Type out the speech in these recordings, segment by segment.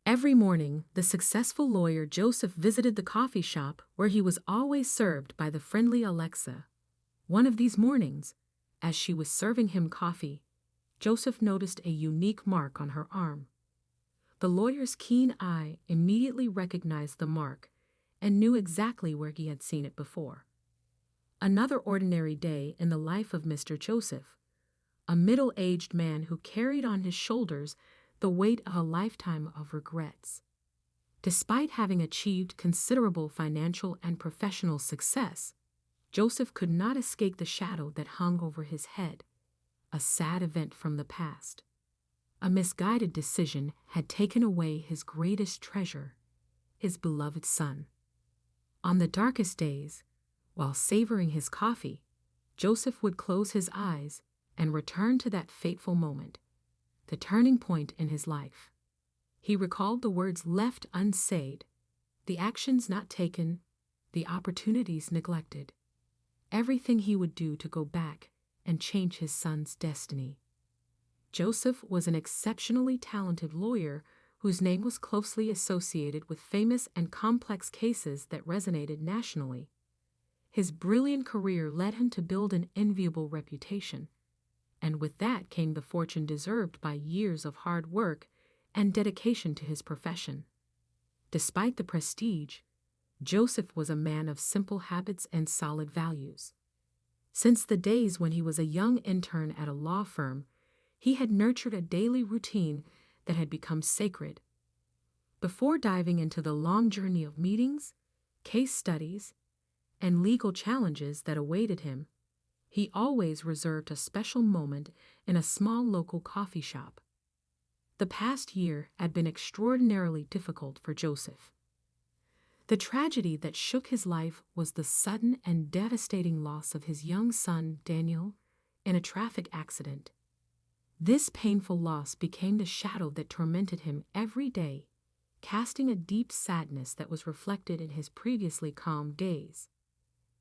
Every morning, the successful lawyer Joseph visited the coffee shop where he was always served by the friendly Alexa. One of these mornings, as she was serving him coffee, Joseph noticed a unique mark on her arm. The lawyer's keen eye immediately recognized the mark and knew exactly where he had seen it before. Another ordinary day in the life of Mr. Joseph, a middle-aged man who carried on his shoulders the weight of a lifetime of regrets. Despite having achieved considerable financial and professional success, Joseph could not escape the shadow that hung over his head, a sad event from the past. A misguided decision had taken away his greatest treasure, his beloved son. On the darkest days, while savoring his coffee, Joseph would close his eyes and return to that fateful moment, the turning point in his life. He recalled the words left unsaid, the actions not taken, the opportunities neglected, everything he would do to go back and change his son's destiny. Joseph was an exceptionally talented lawyer whose name was closely associated with famous and complex cases that resonated nationally. His brilliant career led him to build an enviable reputation, and with that came the fortune deserved by years of hard work and dedication to his profession. Despite the prestige, Joseph was a man of simple habits and solid values. Since the days when he was a young intern at a law firm, he had nurtured a daily routine that had become sacred. Before diving into the long journey of meetings, case studies, and legal challenges that awaited him, he always reserved a special moment in a small local coffee shop. The past year had been extraordinarily difficult for Joseph. The tragedy that shook his life was the sudden and devastating loss of his young son, Daniel, in a traffic accident. This painful loss became the shadow that tormented him every day, casting a deep sadness that was reflected in his previously calm days.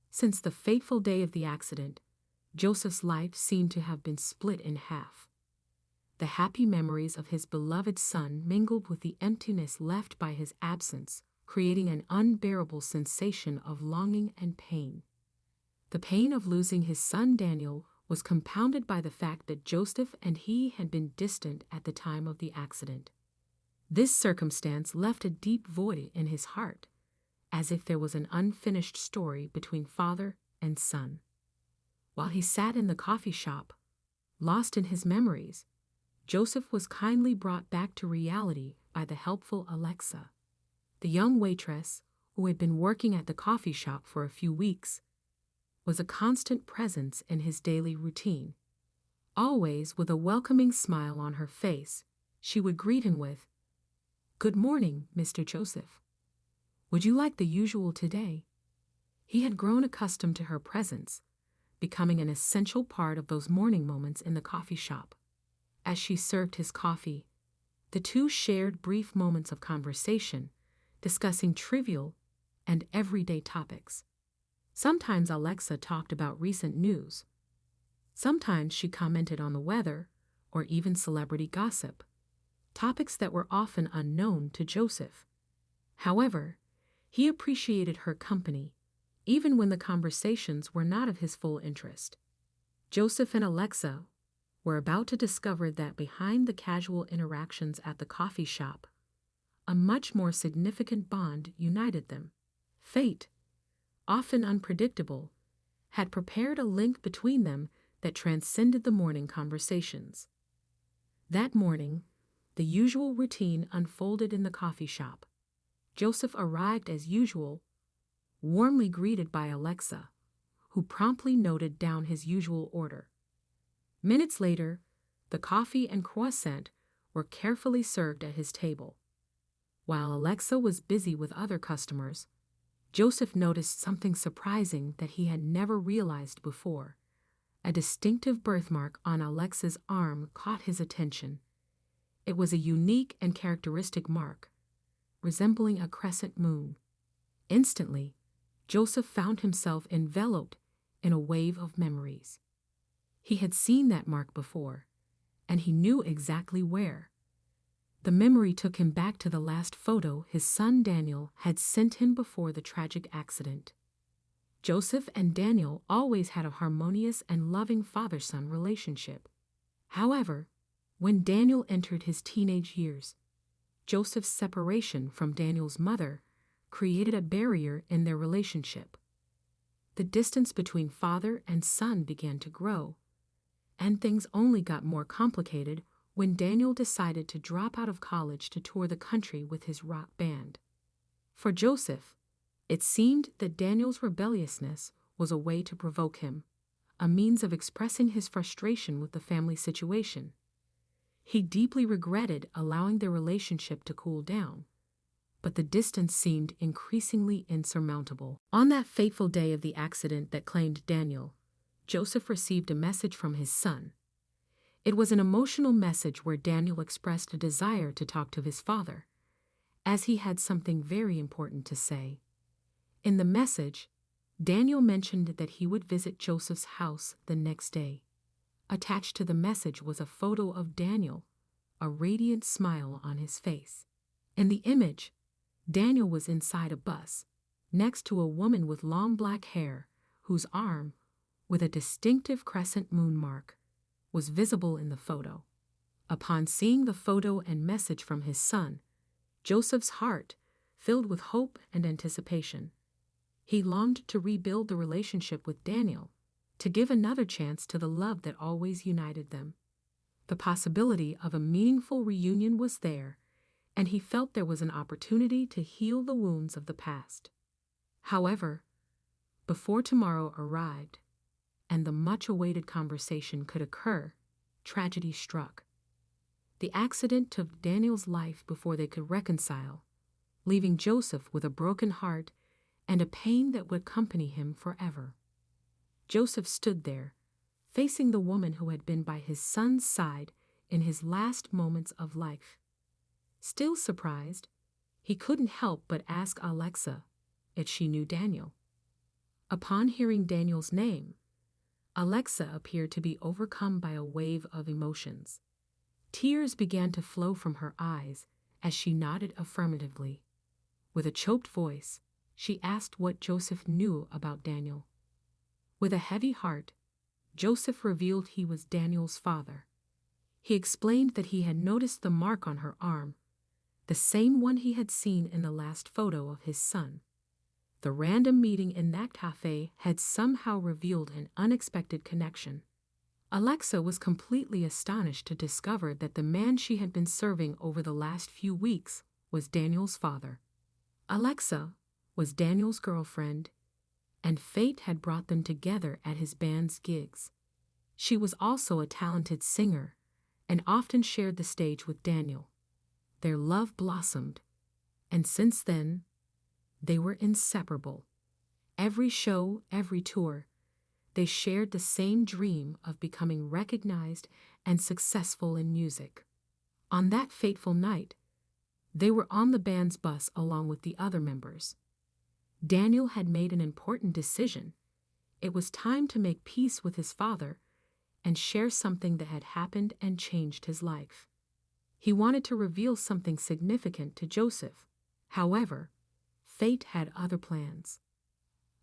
Since the fateful day of the accident, Joseph's life seemed to have been split in half. The happy memories of his beloved son mingled with the emptiness left by his absence, creating an unbearable sensation of longing and pain. The pain of losing his son Daniel was compounded by the fact that Joseph and he had been distant at the time of the accident. This circumstance left a deep void in his heart, as if there was an unfinished story between father and son. While he sat in the coffee shop, lost in his memories, Joseph was kindly brought back to reality by the helpful Alexa. The young waitress, who had been working at the coffee shop for a few weeks, was a constant presence in his daily routine. Always with a welcoming smile on her face, she would greet him with, "Good morning, Mr. Joseph. Would you like the usual today?" He had grown accustomed to her presence, becoming an essential part of those morning moments in the coffee shop. As she served his coffee, the two shared brief moments of conversation, discussing trivial and everyday topics. Sometimes Alexa talked about recent news. Sometimes she commented on the weather or even celebrity gossip, topics that were often unknown to Joseph. However, he appreciated her company, even when the conversations were not of his full interest. Joseph and Alexa were about to discover that behind the casual interactions at the coffee shop, a much more significant bond united them. Fate, often unpredictable, had prepared a link between them that transcended the morning conversations. That morning, the usual routine unfolded in the coffee shop. Joseph arrived as usual, warmly greeted by Alexa, who promptly noted down his usual order. Minutes later, the coffee and croissant were carefully served at his table. While Alexa was busy with other customers, Joseph noticed something surprising that he had never realized before. A distinctive birthmark on Alexa's arm caught his attention. It was a unique and characteristic mark, resembling a crescent moon. Instantly, Joseph found himself enveloped in a wave of memories. He had seen that mark before, and he knew exactly where. The memory took him back to the last photo his son Daniel had sent him before the tragic accident. Joseph and Daniel always had a harmonious and loving father-son relationship. However, when Daniel entered his teenage years, Joseph's separation from Daniel's mother created a barrier in their relationship. The distance between father and son began to grow, and things only got more complicated when Daniel decided to drop out of college to tour the country with his rock band. For Joseph, it seemed that Daniel's rebelliousness was a way to provoke him, a means of expressing his frustration with the family situation. He deeply regretted allowing their relationship to cool down, but the distance seemed increasingly insurmountable. On that fateful day of the accident that claimed Daniel, Joseph received a message from his son. It was an emotional message where Daniel expressed a desire to talk to his father, as he had something very important to say. In the message, Daniel mentioned that he would visit Joseph's house the next day. Attached to the message was a photo of Daniel, a radiant smile on his face. In the image, Daniel was inside a bus, next to a woman with long black hair, whose arm, with a distinctive crescent moon mark, was visible in the photo. Upon seeing the photo and message from his son, Joseph's heart filled with hope and anticipation. He longed to rebuild the relationship with Daniel, to give another chance to the love that always united them. The possibility of a meaningful reunion was there, and he felt there was an opportunity to heal the wounds of the past. However, before tomorrow arrived, and the much-awaited conversation could occur, tragedy struck. The accident took Daniel's life before they could reconcile, leaving Joseph with a broken heart and a pain that would accompany him forever. Joseph stood there, facing the woman who had been by his son's side in his last moments of life. Still surprised, he couldn't help but ask Alexa if she knew Daniel. Upon hearing Daniel's name, Alexa appeared to be overcome by a wave of emotions. Tears began to flow from her eyes as she nodded affirmatively. With a choked voice, she asked what Joseph knew about Daniel. With a heavy heart, Joseph revealed he was Daniel's father. He explained that he had noticed the mark on her arm, the same one he had seen in the last photo of his son. The random meeting in that cafe had somehow revealed an unexpected connection. Alexa was completely astonished to discover that the man she had been serving over the last few weeks was Daniel's father. Alexa was Daniel's girlfriend, and fate had brought them together at his band's gigs. She was also a talented singer and often shared the stage with Daniel. Their love blossomed, and since then, they were inseparable. Every show, every tour, they shared the same dream of becoming recognized and successful in music. On that fateful night, they were on the band's bus along with the other members. Daniel had made an important decision. It was time to make peace with his father and share something that had happened and changed his life. He wanted to reveal something significant to Joseph. However, fate had other plans.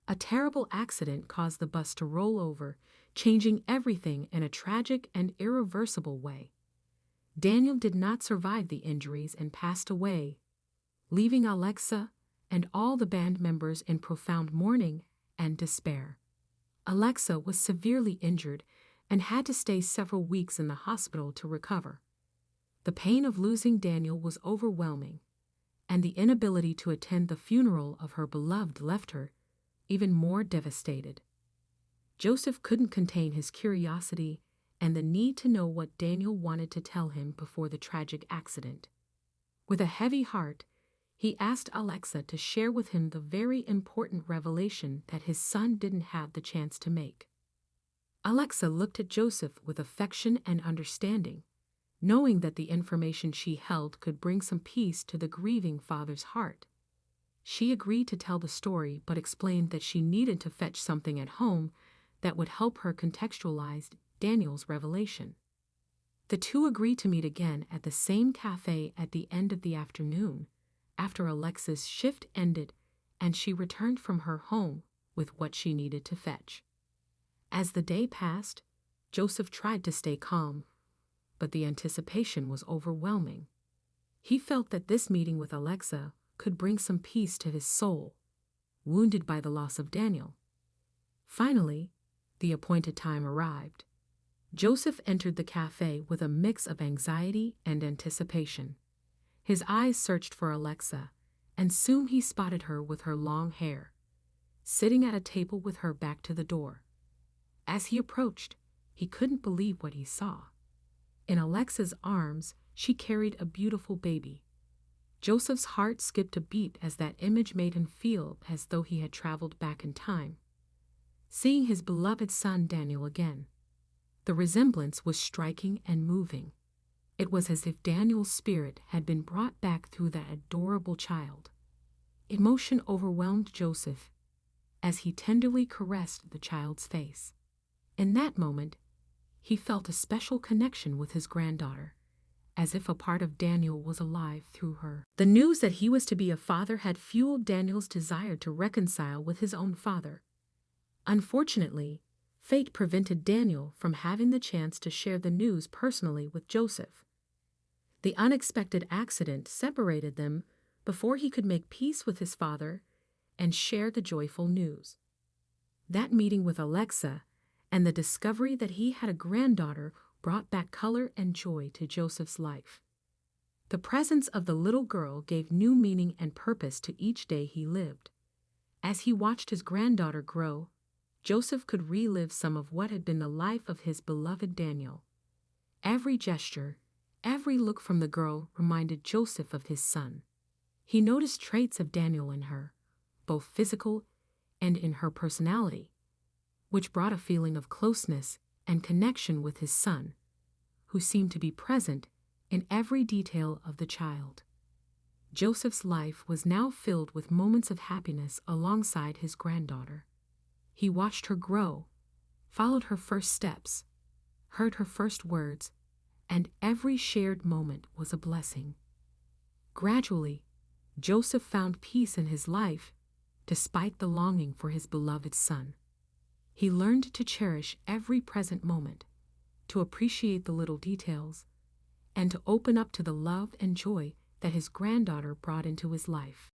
A terrible accident caused the bus to roll over, changing everything in a tragic and irreversible way. Daniel did not survive the injuries and passed away, leaving Alexa and all the band members in profound mourning and despair. Alexa was severely injured and had to stay several weeks in the hospital to recover. The pain of losing Daniel was overwhelming, and the inability to attend the funeral of her beloved left her even more devastated. Joseph couldn't contain his curiosity and the need to know what Daniel wanted to tell him before the tragic accident. With a heavy heart, he asked Alexa to share with him the very important revelation that his son didn't have the chance to make. Alexa looked at Joseph with affection and understanding, knowing that the information she held could bring some peace to the grieving father's heart. She agreed to tell the story, but explained that she needed to fetch something at home that would help her contextualize Daniel's revelation. The two agreed to meet again at the same cafe at the end of the afternoon, after Alexa's shift ended and she returned from her home with what she needed to fetch. As the day passed, Joseph tried to stay calm, but the anticipation was overwhelming. He felt that this meeting with Alexa could bring some peace to his soul, wounded by the loss of Daniel. Finally, the appointed time arrived. Joseph entered the cafe with a mix of anxiety and anticipation. His eyes searched for Alexa, and soon he spotted her with her long hair, sitting at a table with her back to the door. As he approached, he couldn't believe what he saw. In Alexa's arms, she carried a beautiful baby. Joseph's heart skipped a beat as that image made him feel as though he had traveled back in time, seeing his beloved son Daniel again. The resemblance was striking and moving. It was as if Daniel's spirit had been brought back through that adorable child. Emotion overwhelmed Joseph as he tenderly caressed the child's face. In that moment, he felt a special connection with his granddaughter, as if a part of Daniel was alive through her. The news that he was to be a father had fueled Daniel's desire to reconcile with his own father. Unfortunately, fate prevented Daniel from having the chance to share the news personally with Joseph. The unexpected accident separated them before he could make peace with his father and share the joyful news. That meeting with Alexa and the discovery that he had a granddaughter brought back color and joy to Joseph's life. The presence of the little girl gave new meaning and purpose to each day he lived. As he watched his granddaughter grow, Joseph could relive some of what had been the life of his beloved Daniel. Every gesture, every look from the girl reminded Joseph of his son. He noticed traits of Daniel in her, both physical and in her personality, which brought a feeling of closeness and connection with his son, who seemed to be present in every detail of the child. Joseph's life was now filled with moments of happiness alongside his granddaughter. He watched her grow, followed her first steps, heard her first words, and every shared moment was a blessing. Gradually, Joseph found peace in his life despite the longing for his beloved son. He learned to cherish every present moment, to appreciate the little details, and to open up to the love and joy that his granddaughter brought into his life.